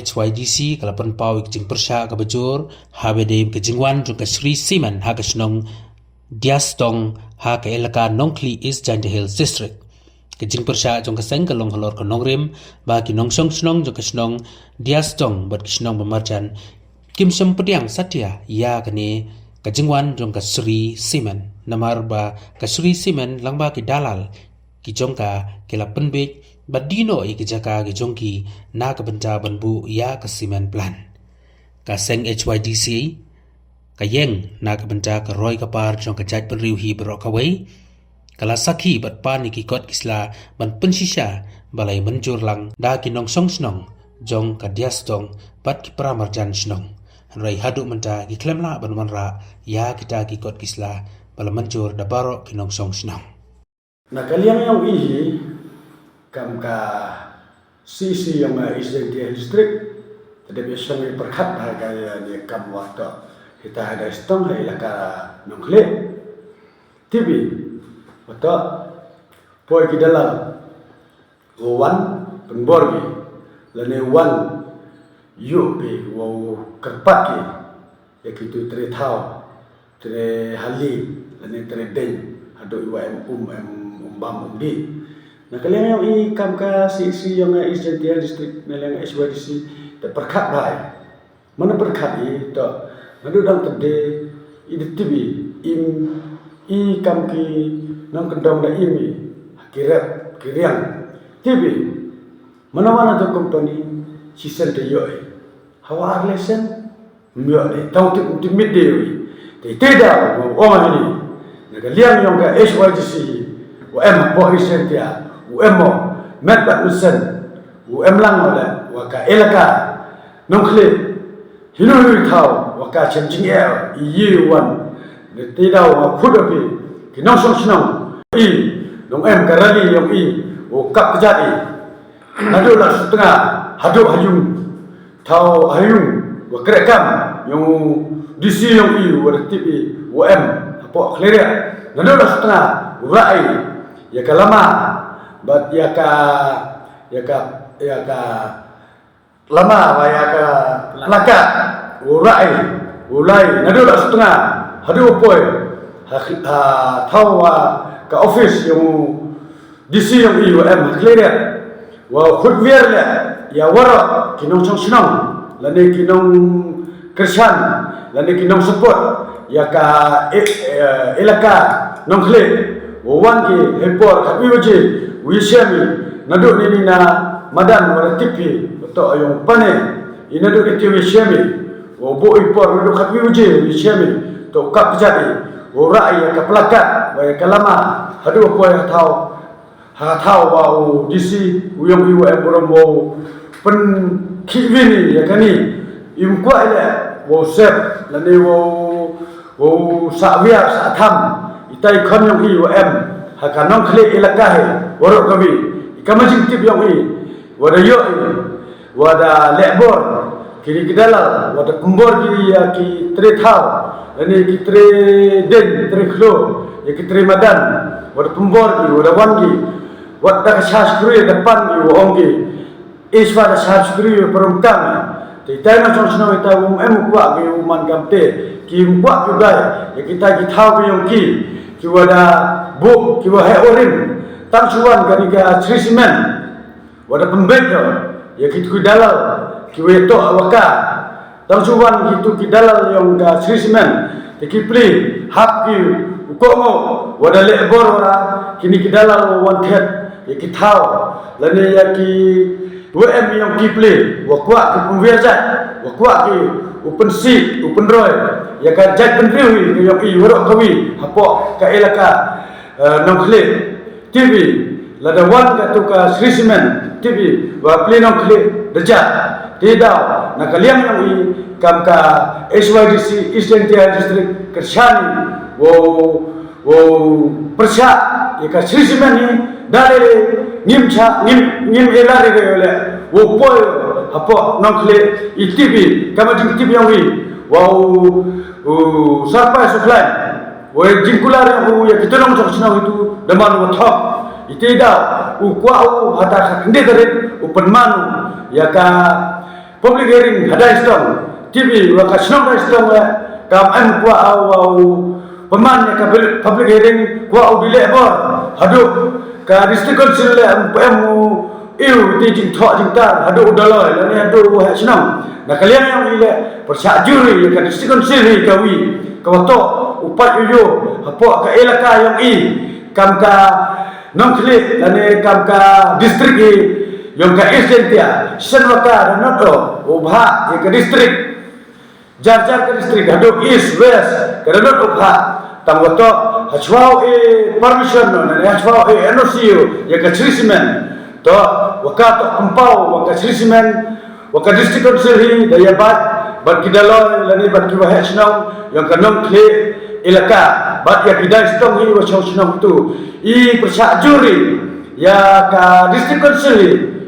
HYDC kalapan pawik jing persya ka bajur habede ke jingwan jung ka Sri Siman ha ka snong Diastong ha ka elaka Nongkli East Janda Hills District ke jing persya jung ka seng ka long halor ka nongrim ba ki nongsong snong jung ka snong Diastong bat ki snong bamarjan kim sam pediang satya ya kane ka jingwan jung ka Sri Siman namar ba ka Sri Siman lang ba ki dalal ki jong ka kelapan bej badino ki jaka ki jongki na ka benta banbu ya ka simen plan ka seng HYDC ka yeng na ka benta ka roy ka par jong ka jaj penriu hi bro ka wei kala sakhi bat pan ki kot kisla ban pensisha balai menjur lang da ki nong song snong jong ka diastong bat ki pramarjan snong rai hadu menta ki klemla ban manra ya kita ki kot kisla bala menjur da baro ki nong song snong na kalian yang ihi kam ka sisi yang East Janda District tetapi sangat berkat harga dia kam waktu kita ada stong hai laka Nongkli TV waktu poi kita dalam wan penborgi lane wan yuk bi wow kerpat ki ya kitu tre thau tre hali lane tre den ado iwa bam di nah kalian yang ikam ka sisi yang East Janda District yang HYDC terperkat baik mana perkat itu ngadu dang tede idi tibi ikam ki nang kendong da imi kirat kiriang tibi mana tu company sisen de yoi hawar lesen myo de tau tu midde de teda o ini nah kalian yang ka HYDC wa em bo hisentia UMO met bat usen UM lang wala waka elaka Nongkli hinui thau waka chemjing el yiwan de tidau wa khudapi kinong song snong I nong em karali yong I o kap jadi nadu la setengah hadu hayung thau hayung wa krekam yong disi yong I wa tipi UM apo kleria nadu la setengah urai ya kalama bat ya ka lama ba ya ka laka ulai nadu la setengah hadu poi ha thawa ka office yang DC yang IUM clear wa khudwiar la ya wara kinong song sinong lane kinong kersan lane kinong support ya ka elaka Nongkli wan ki hepor khabi waji wishami nadu ni na madan wala tipi to ayong pane inadu iti wishami wo bo ipor nadu khabi waji wishami to kap jadi wo rai ka plakat wa kalama hadu po ya thau wa disi uyong iwa emborombo pen kivini ya kani imkwa ile wo sep lani wo sawia sa tham itai khon yong IUM haka Nongkli elakahe warok kami ikamajing tip yang wada yo wada lebor kiri kidala wada kumbor ki ya ki tre thau ani ki tre den tre klo ya ki tre madan wada kumbor ki wada wangi wada shaskuri depan ki wongi iswa da shaskuri perumtang titai na song sno ita kwa ki man kamte ki kwa ki dai ya kita ki thau ki yong ki wada bu ki wa orin tang suan kanika Srisimen wada pembeda ya kitu dalal ki weto awaka tang suan kitu ki dalal yang ka Srisimen tikipli hap ki ukomo wada lebor ora kini ki dalal wan thet ya ki thau lane ya ki WM yang kipli wakwa ki pembiasa wakwa ki open seat open roy ya ka jaj penriu yang I warok kawi hapo ka elaka Nongkli TV lada wan ka tu ka Srisimen TV wa pli Nongkli deja tidak na kalian yang I kam ka HYDC East Janda District kershani wo persya ya ka Srisimen ni dale ngim elari le wo poi hapo Nongkli ITV kamajing TV yang wow sarpa suflan wo jingkular ya kita nong sosna itu deman top itida ukwa hata khande dare upenman ya ka public hearing hadai stong TV wa ka snong dai stong la kam an kwa au peman ka public hearing kwa au dile bor hadu ka district council la MPM iu ti jing tho jing tar hadu daloi la ni hadu wa snong na kalian yang ile persak juri ka district council ni ka wi ka wato upat yo hapo ka elaka yang i kam ka nong klik la ni kam ka district ni yang ka esentia senwaka noto ubha ke district jar-jar ke district hadu east west ke noto ubha tangwato hachwao permission na hachwao NOC ya ka treatment to wakato kumpau waka treatment waka district council hi daya bat kidaloi lani bat ki wahesnau yang ka nong klik ilaka bat ya kidai stong hi wasau tu I persak juri ya ka district council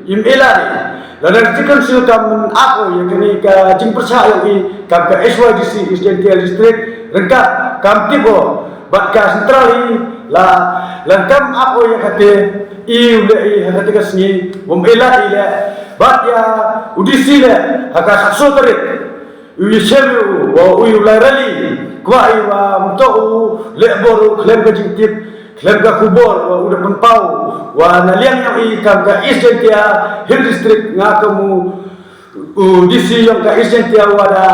imilari lalu district council kam aku yang kini ka jing persak yang kam ka SYDC Istiqlal District rengkat kam tibo bat ka sentral la kam aku yang kata udah kata ka sini imilari la bat ya udisi la haka sakso tarik uyishelu wa uyularali kwa iwa mto lebor klem ka jing tip klem ka kubor udah penpau wa naliang yang ikam ka Isentia Hill District ngakamu DC yang ka Isentia wada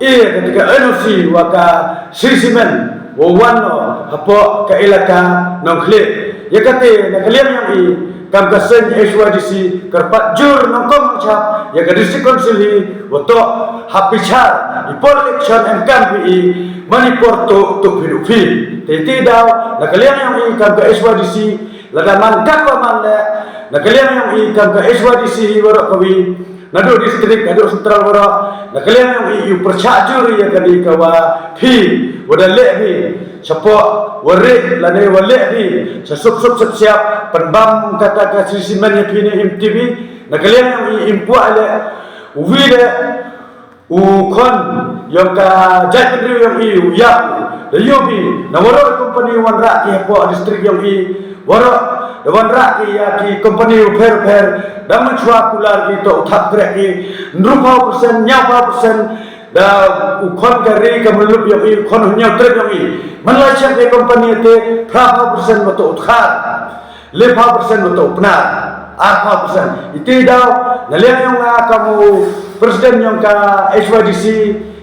ketika NOC wa ka Sisimen wa wano hapo ka ilaka nongklik ya kate na kalian yang kam ka sen SYDC karpat jur nongkong chap ya ka district council wato hapichar election MKMPI Manipur to Pirufi titi daw na kalian yang ikam ka SYDC lada mangkat wa manda na kalian yang ikam ka SYDC waro kawi nado distrik nado sentral waro na kalian yang percak juri ya kadi kawa phi wada lebi sapo wari lade wale bi sasup siap penbam kata ka sisiman ya pini MTV na kalian yang impu ale uwile ukon yang ka jatri yang ya yobi na waro company wan ra ki po distrik yang waro wan ra ki ya ki company fair daman chua kular ki to thap kre ki nrupa persen nyapa persen da ukon kari kamulup yang ukon nyau trek yang manlacak ke company te berapa persen betul utkar 5% betul benar apa persen itu dah nalian yang kamu presiden yang ka SYDC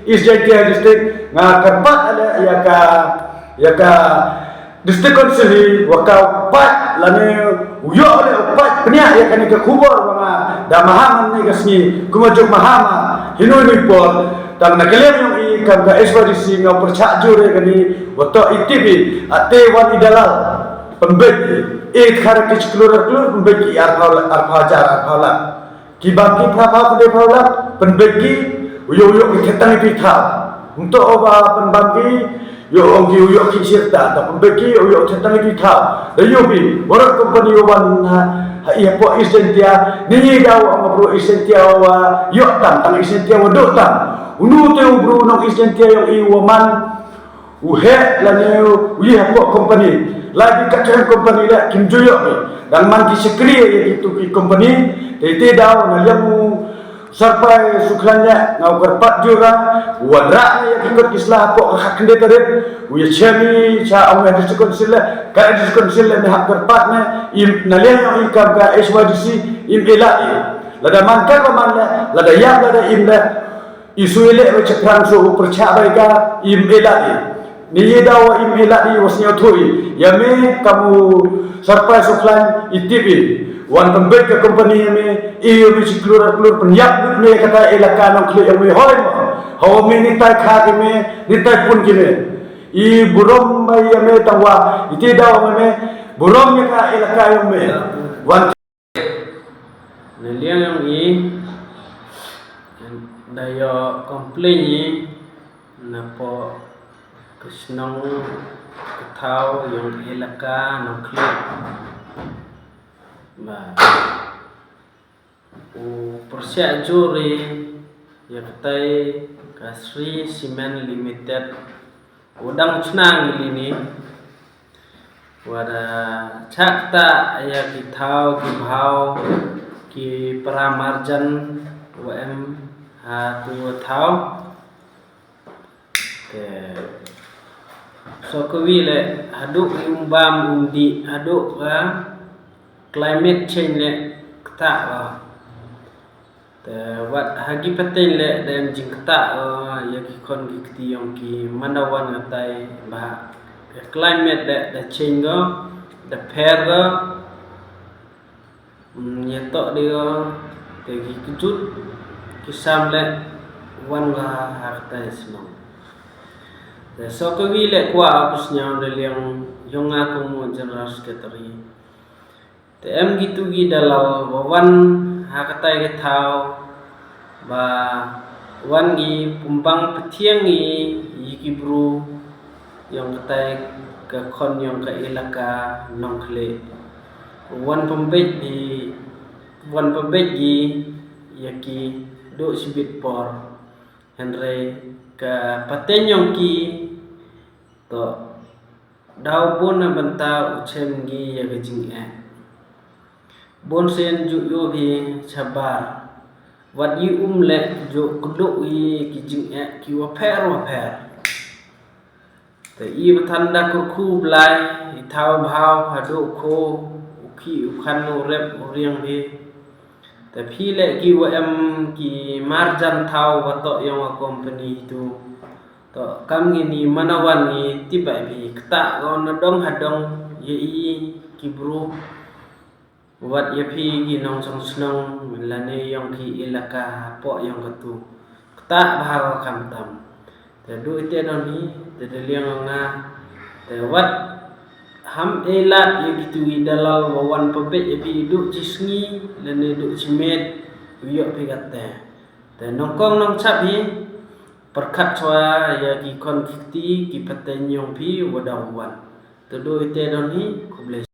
Istiqlal District ngakarpat ada ya ka district council waka pat lane uyo ole upat penya ya kan ke kubur banga da mahaman ni kasni kumajuk mahama hinoi por tang nakalian yang ikam ka SYDC ngau percak jure kani wato ITV ate wan idalal pembeki khara kich klur pembeki arphaula ki baki phapha kode phaula pembeki uyo ki ketang pi tha untuk oba pembaki yo ongki uyo ki sirta ta pembeki uyo ketang pi tha dayo bi warat company wan ha iya po Isentia ni daw ang bro Isentia wa yo tang Isentia wa do tang unu te bro nong Isentia yung iwaman uhe lane uyi hapo company lagi kacang company la kim joyo dan man ki sekri itu ki company tete daw na yamu sampai suklanya ngau kerpat juga wadra ya ikut islah hapo hakende tarit uyi chemi cha ang district council ka district council ni hak kerpat na nalian yang ikam ka SYDC imilai lada mangkal man lada yang lada imla isu ile cekran so percaya ka imilai ni daw imilai wasnya thui yame kamu sampai suklan ITV wan pembek ke company me iyo mi klur penyak me kata elaka nang kle me hoy ho me ni tai kha ke me ni tai pun ke me I burom mai me tawa ite daw me burom me ka elaka yang me wan nalian yang dayo komplain napo Krisnong ketau yang elaka nang kle ba persia juri ya katai Kasri Cement Limited udang cenang ini wada cakta ya kitau kibhau ki pramarjan UM tu thao te so kawi le haduk umbam undi haduk climate change le kata te wat hagi paten le dem jing kata ya ki kon ki kti yong ki manawan ngatai ba climate le change go the pair go nyetok dia te ki kejut kisam le wan ga harta senong so kawi le kwa apusnya dari yang aku mau general secretary te em gitu gi dalau wan hakatai ke thau ba wan gi pumbang petiang gi yiki bru yang katai ke kon yang ke ilaka nongkle wan pembek gi yaki do sibit por henry ke paten yang ki to daw bon na banta uchem gi ya gajing bon sen ju yo bi chabar wat yi le jo kudu yi ki jing ki wa pher te i batanda ko khu blai i thau bhau hado kho ukhi ukhan no rep riang bi te phi le ki wa em ki marjan thau wa to yang company tu to kam ni manawan ni tiba bi kta gon dong hadong ye i ki bro wat ye phi gi nong song snong lane yong ki ilaka po yong katu kta bha kam tam te du ite don ni te liang nga te wat ham elat ye gitu i dalal wawan pebet ye pi du cisngi lane du cimet yo pi gatte te nongkong nong chap hi perkat chwa ya ki kon kiti ki paten yong pi wadawan to do ite don hi kuble